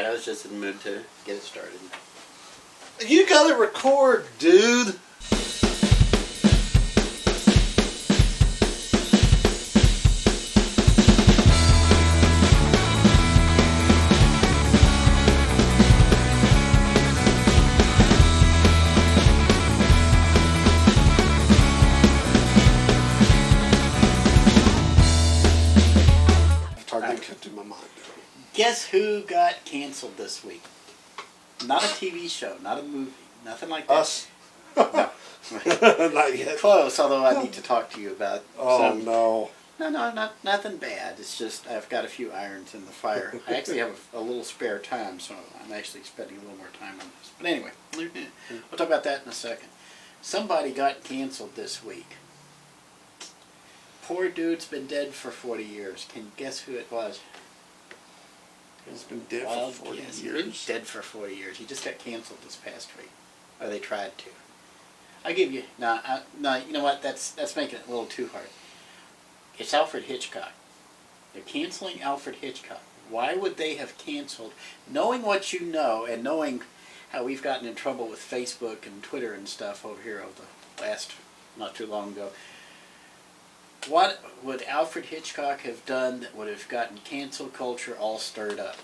I was just in the mood to get it started. You gotta record, dude. Guess who got canceled this week? Not a TV show, not a movie, nothing like that. Us? No. Not yet. Close, although I need to talk to you about no. No, nothing bad. It's just I've got a few irons in the fire. I actually have a little spare time, so I'm actually spending a little more time on this. But anyway, we'll talk about that in a second. Somebody got canceled this week. Poor dude's been dead for 40 years. Can you guess who it was? He's been dead for 40 years. He's been dead for 40 years. He just got canceled this past week. Or they tried to. I'll give you... No, you know what? That's making it a little too hard. It's Alfred Hitchcock. They're canceling Alfred Hitchcock. Why would they have canceled, knowing what you know and knowing how we've gotten in trouble with Facebook and Twitter and stuff over here over the last, not too long ago. What would Alfred Hitchcock have done that would have gotten cancel culture all stirred up?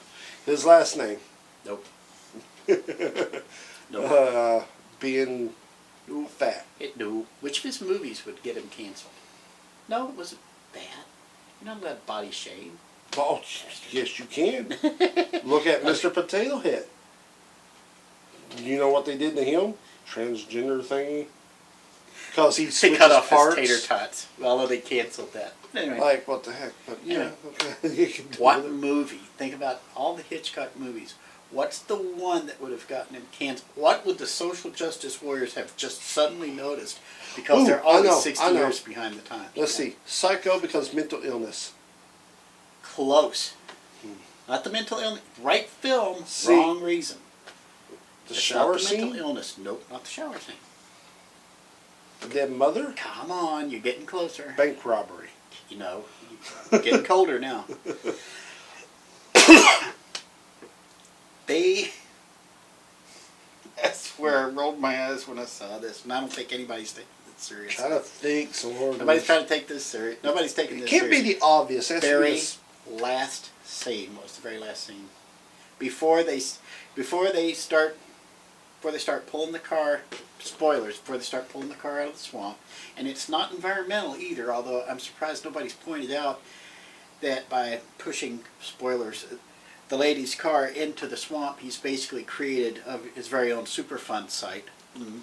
His last name? Nope. Nope. Being fat. No. Which of his movies would get him canceled? No, it wasn't bad. You're not allowed to body shame. Oh, yes you can. Look at Mr. Potato Head. You know what they did to him? Transgender thingy. Because he switches cut off parts. his tater tots. Although they canceled that. Anyway. Like, what the heck? But yeah, okay. You can do what it. movie? Think about all the Hitchcock movies. What's the one that would have gotten him canceled? What would the social justice warriors have just suddenly noticed? Because they're always 60 years behind the times. Let's see. Psycho because mental illness. Close. Not the mental illness. Right film, wrong reason. The It's shower not the scene? mental illness. Nope, not the shower scene. The dead mother? Come on, you're getting closer. Bank robbery. You know, you're getting colder now. That's where I rolled my eyes when I saw this, and I don't think anybody's taking this serious. Trying to think so hard. Nobody's trying to take this serious. Nobody's taking this serious. It can't be the obvious. It has to be Very this. last scene. What was the very last scene? Before they start pulling the car. Spoilers. Before they start pulling the car out of the swamp, and it's not environmental either. Although I'm surprised nobody's pointed out that by pushing spoilers. The lady's car into the swamp, he's basically created his very own Superfund site. Mm-hmm.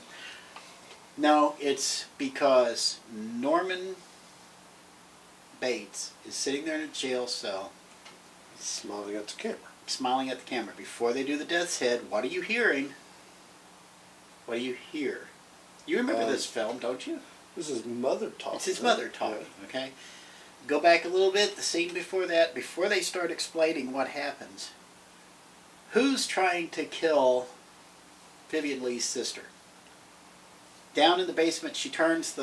No, it's because Norman Bates is sitting there in a jail cell. Smiling at the camera. Smiling at the camera. Before they do the death's head, what are you hearing? What do you hear? You remember this film, don't you? This is mother talking. It's his mother talking, okay? Go back a little bit, the scene before that, before they start explaining what happens. Who's trying to kill Vivian Lee's sister? Down in the basement, she turns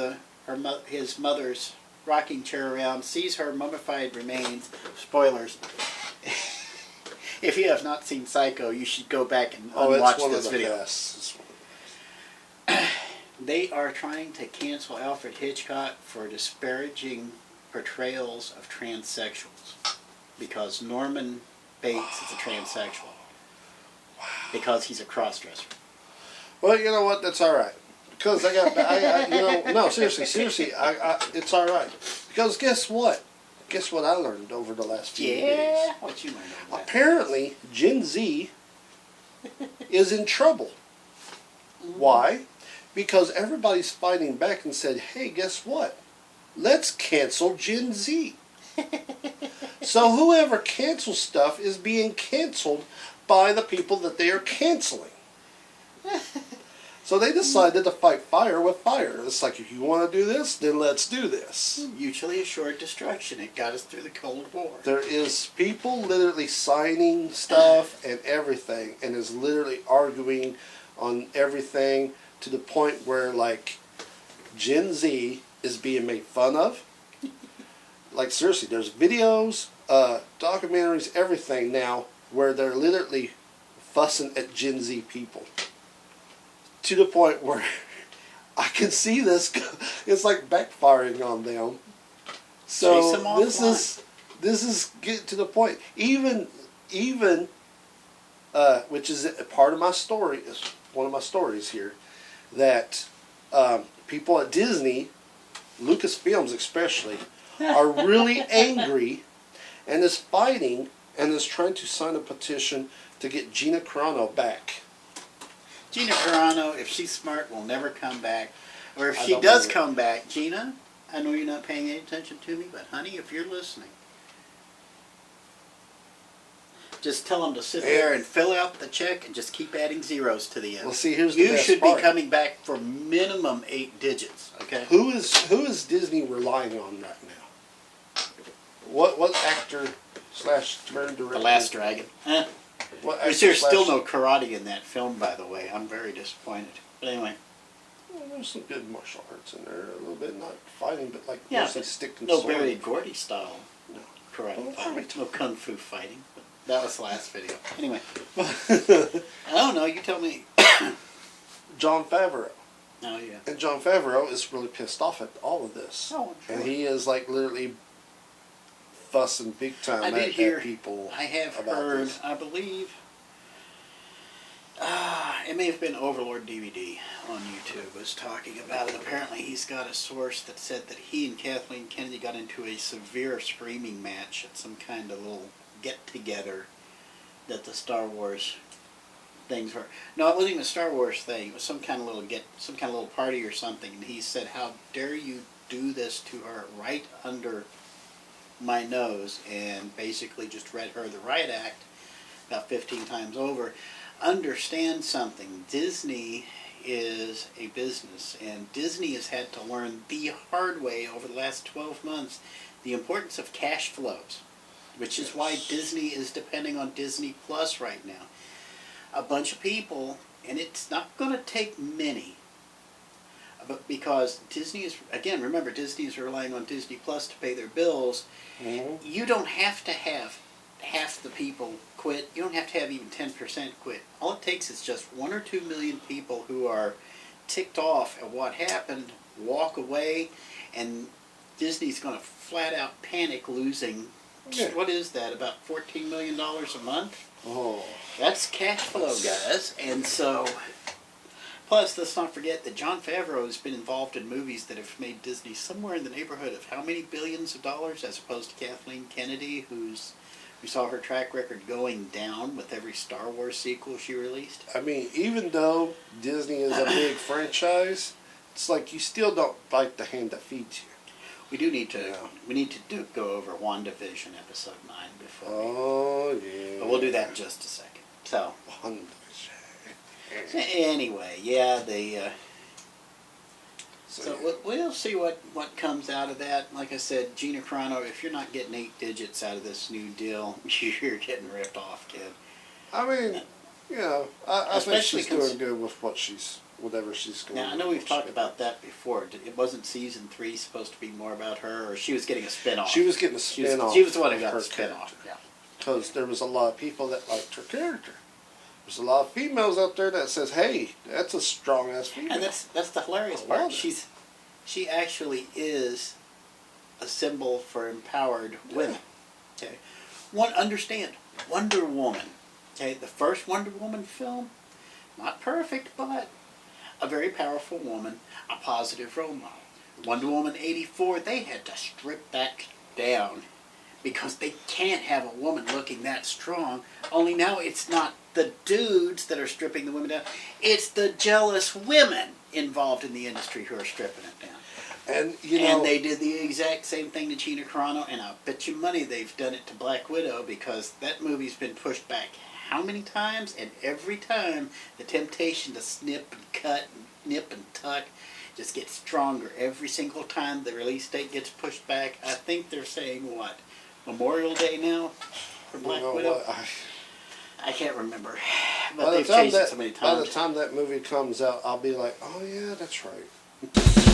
his mother's rocking chair around, sees her mummified remains. Spoilers. If you have not seen Psycho, you should go back and watch this video. They are trying to cancel Alfred Hitchcock for disparaging portrayals of transsexuals because Norman Bates is a transsexual. Wow. Because he's a crossdresser. Well, you know what? That's all right. Because no, seriously, it's all right. Because guess what? Guess what I learned over the last few days? Yeah, what you learned over that? Apparently, Gen Z is in trouble. Why? Because everybody's fighting back and said, hey, guess what? Let's cancel Gen Z. So whoever cancels stuff is being canceled by the people that they are canceling. So they decided to fight fire with fire. It's like, if you want to do this, then let's do this. Mutually assured destruction. It got us through the Cold War. There is people literally signing stuff and everything, and is literally arguing on everything to the point where, like, Gen Z is being made fun of. Like, seriously, there's videos, documentaries, everything now where they're literally fussing at Gen Z people to the point where I can see this. It's like backfiring on them. So Chase them this is getting to the point. Even which is a part of my story, is one of my stories here, that people at Disney, Lucasfilms especially, are really angry and is fighting and is trying to sign a petition to get Gina Carano back. Gina Carano, if she's smart, will never come back. Or if I she don't does believe it. come back, Gina, I know you're not paying any attention to me, but honey, if you're listening, just tell them to sit there and fill out the check and just keep adding zeros to the end. Well, see, here's the You best should part. be coming back for minimum 8 digits, okay? Who is Disney relying on right now? What actor slash turn director? The Last Dragon. What Which actor there's still slash- no karate in that film, by the way. I'm very disappointed. But anyway, Well, there's some good martial arts in there. A little bit, not fighting, but like yeah, mostly but stick and no sword. Barry Gordy style No. karate Well, fighting. right. No kung fu fighting. But that was the last video. Anyway, I don't know. You tell me. John Favreau. Oh, yeah. And John Favreau is really pissed off at all of this. Oh, I'm And sure. he is like literally fussing big time I did at hear, people. I have about heard, this. I believe, it may have been Overlord DVD on YouTube was talking about it. Apparently he's got a source that said that he and Kathleen Kennedy got into a severe screaming match at some kind of little get-together that the Star Wars things were. No, it wasn't even a Star Wars thing. It was some kind of little party or something. And he said, "How dare you do this to her right under my nose," and basically just read her the riot act about 15 times over. Understand something. Disney is a business, and Disney has had to learn the hard way over the last 12 months the importance of cash flows, which is why Disney is depending on Disney Plus right now. A bunch of people, and it's not going to take many, but because Disney is, again, remember, Disney is relying on Disney Plus to pay their bills. Mhm. You don't have to have half the people quit. You don't have to have even 10% quit. All it takes is just 1 or 2 million people who are ticked off at what happened, walk away, and Disney's going to flat out panic losing, Yeah. what is that, about $14 million a month? Oh. That's cash flow, guys. And so, plus, let's not forget that Jon Favreau has been involved in movies that have made Disney somewhere in the neighborhood of how many billions of dollars, as opposed to Kathleen Kennedy, we saw her track record going down with every Star Wars sequel she released. I mean, even though Disney is a big franchise, it's like you still don't bite the hand that feeds you. We do need to. Yeah. We need to go over WandaVision episode 9 before. Oh, yeah. But we'll do that in just a second. So WandaVision. anyway, yeah, So we'll see what comes out of that. Like I said, Gina Carano, if you're not getting 8 digits out of this new deal, you're getting ripped off, kid. I mean, you know, I think Especially she's doing good with whatever she's going. Now, I know we've talked about that before. It wasn't season 3 supposed to be more about her, or she was getting a spin-off? She was getting a She was- spin-off. She was the one who of got her the spin-off. Yeah. Because there was a lot of people that liked her character. There's a lot of females out there that says, "Hey, that's a strong ass female." And that's the hilarious I part. love it. She actually is a symbol for empowered women. Okay, understand Wonder Woman. Okay, the first Wonder Woman film, not perfect, but a very powerful woman, a positive role model. Wonder Woman 84, they had to strip that down because they can't have a woman looking that strong. Only now it's not the dudes that are stripping the women down. It's the jealous women involved in the industry who are stripping it down. And you know, And they did the exact same thing to Gina Carano, and I'll bet you money they've done it to Black Widow, because that movie's been pushed back how many times? And every time the temptation to snip and cut and nip and tuck just gets stronger. Every single time the release date gets pushed back. I think they're saying, what, Memorial Day now for Black you know Widow? what, I can't remember. But by the they've time changed it so many by the times. time that movie comes out, I'll be like, "Oh yeah, that's right."